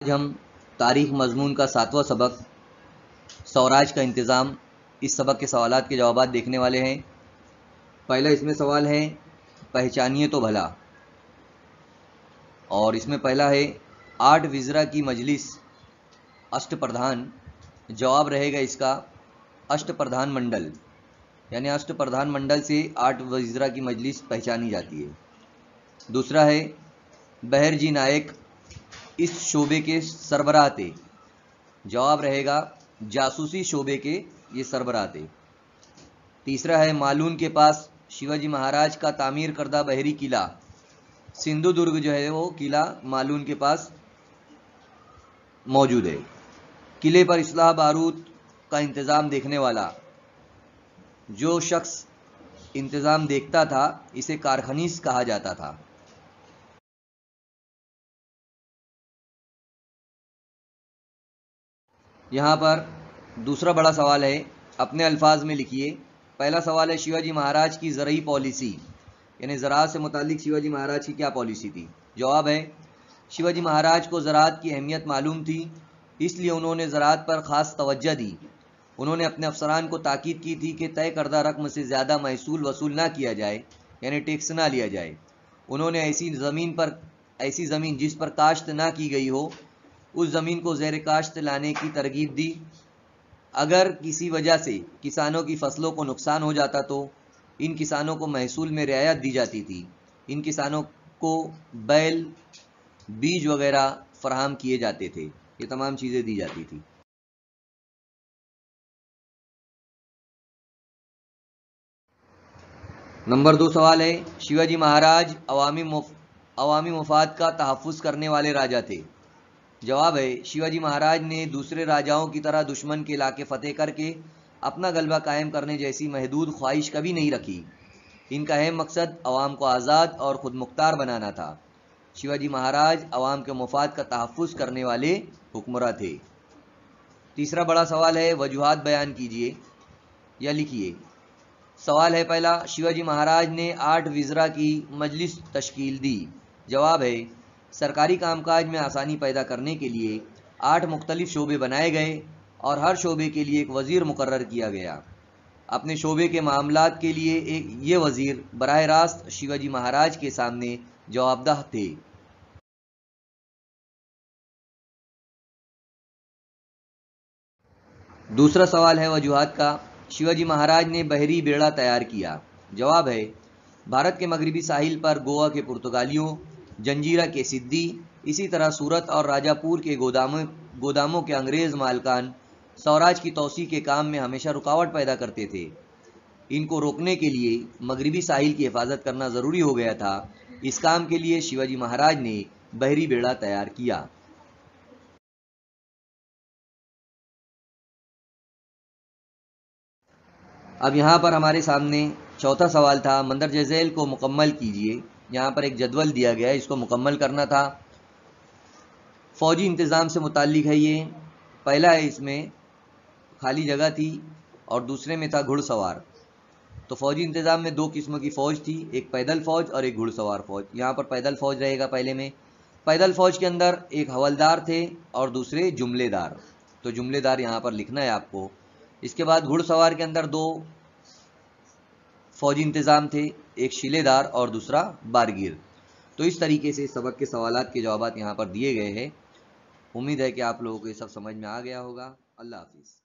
آج ہم تاریخ مضمون کا 7واں سبق سوراج کا انتظام، اس سبق کے سوالات کے جوابات دیکھنے والے ہیں۔ پہلا اس میں سوال ہے پہچانیے تو بھلا، اور اس میں پہلا ہے 8 وزراء کی مجلس اشٹ پردھان۔ جواب رہے گا اس کا اشٹ پردھان منڈل، یعنی اشٹ پردھان منڈل سے 8 وزراء کی مجلس پہچانی جاتی ہے۔ دوسرا ہے بہر جی نائک اس شعبے کے سربراہ تھے۔ جواب رہے گا جاسوسی شعبے کے یہ سربراہ تھے۔ تیسرا ہے مالون کے پاس شیواجی مہاراج کا تعمیر کردہ بحری قلعہ سندھو درگ جو ہے وہ قلعہ مالون کے پاس موجود ہے۔ قلعے پر اسلحہ بارود کا انتظام دیکھنے والا جو شخص انتظام دیکھتا تھا اسے کارخنیس کہا جاتا تھا۔ یہاں پر دوسرا بڑا سوال ہے، اپنے الفاظ میں لکھیے۔ پہلا سوال ہے شیواجی مہاراج کی زرعی پالیسی، یعنی زراعت سے متعلق شیواجی مہاراج کی کیا پالیسی تھی؟ جواب ہے شیواجی مہاراج کو زراعت کی اہمیت معلوم تھی، اس لیے انہوں نے زراعت پر خاص توجہ دی۔ انہوں نے اپنے افسران کو تاکید کی تھی کہ طے کردہ رقم سے زیادہ محصول وصول نہ کیا جائے، یعنی ٹیکس نہ لیا جائے۔ انہوں نے ایسی زمین جس پر کاشت نہ کی گئی ہو اس زمین کو زیر کاشت لانے کی ترغیب دی۔ اگر کسی وجہ سے کسانوں کی فصلوں کو نقصان ہو جاتا تو ان کسانوں کو محصول میں رعایت دی جاتی تھی۔ ان کسانوں کو بیل، بیج وغیرہ فراہم کیے جاتے تھے، یہ تمام چیزیں دی جاتی تھی۔ نمبر 2 سوال ہے شیواجی مہاراج عوامی مفاد کا تحفظ کرنے والے راجا تھے۔ جواب ہے شیواجی مہاراج نے دوسرے راجاؤں کی طرح دشمن کے علاقے فتح کر کے اپنا غلبہ قائم کرنے جیسی محدود خواہش کبھی نہیں رکھی۔ ان کا اہم مقصد عوام کو آزاد اور خود مختار بنانا تھا۔ شیواجی مہاراج عوام کے مفاد کا تحفظ کرنے والے حکمراں تھے۔ تیسرا بڑا سوال ہے وجوہات بیان کیجیے یا لکھیے۔ سوال ہے پہلا شیواجی مہاراج نے 8 وزراء کی مجلس تشکیل دی۔ جواب ہے سرکاری کام کاج میں آسانی پیدا کرنے کے لیے 8 مختلف شعبے بنائے گئے اور ہر شعبے کے لیے ایک وزیر مقرر کیا گیا۔ اپنے شعبے کے معاملات کے لیے یہ وزیر براہ راست شیواجی مہاراج کے سامنے جوابدہ تھے۔ دوسرا سوال ہے وجوہات کا، شیواجی مہاراج نے بحری بیڑا تیار کیا۔ جواب ہے بھارت کے مغربی ساحل پر گوا کے پرتگالیوں، جنجیرہ کے سدھی، اسی طرح سورت اور راجہ پور کے گوداموں کے انگریز مالکان سوراج کی توسیع کے کام میں ہمیشہ رکاوٹ پیدا کرتے تھے۔ ان کو روکنے کے لیے مغربی ساحل کی حفاظت کرنا ضروری ہو گیا تھا۔ اس کام کے لیے شیواجی مہاراج نے بحری بیڑا تیار کیا۔ اب یہاں پر ہمارے سامنے چوتھا سوال تھا مندرجہ ذیل کو مکمل کیجیے۔ یہاں پر ایک جدول دیا گیا ہے، اس کو مکمل کرنا تھا۔ فوجی انتظام سے متعلق ہے یہ۔ پہلا ہے اس میں خالی جگہ تھی اور دوسرے میں تھا گھڑ سوار۔ تو فوجی انتظام میں 2 قسموں کی فوج تھی، ایک پیدل فوج اور ایک گھڑ سوار فوج۔ یہاں پر پیدل فوج رہے گا پہلے میں۔ پیدل فوج کے اندر ایک حوالدار تھے اور دوسرے جملے دار، تو جملے دار یہاں پر لکھنا ہے آپ کو۔ اس کے بعد گھڑ سوار کے اندر 2 فوجی انتظام تھے، ایک شیلے دار اور دوسرا بارگیر۔ تو اس طریقے سے سبق کے سوالات کے جوابات یہاں پر دیے گئے ہیں۔ امید ہے کہ آپ لوگوں کو یہ سب سمجھ میں آ گیا ہوگا۔ اللہ حافظ۔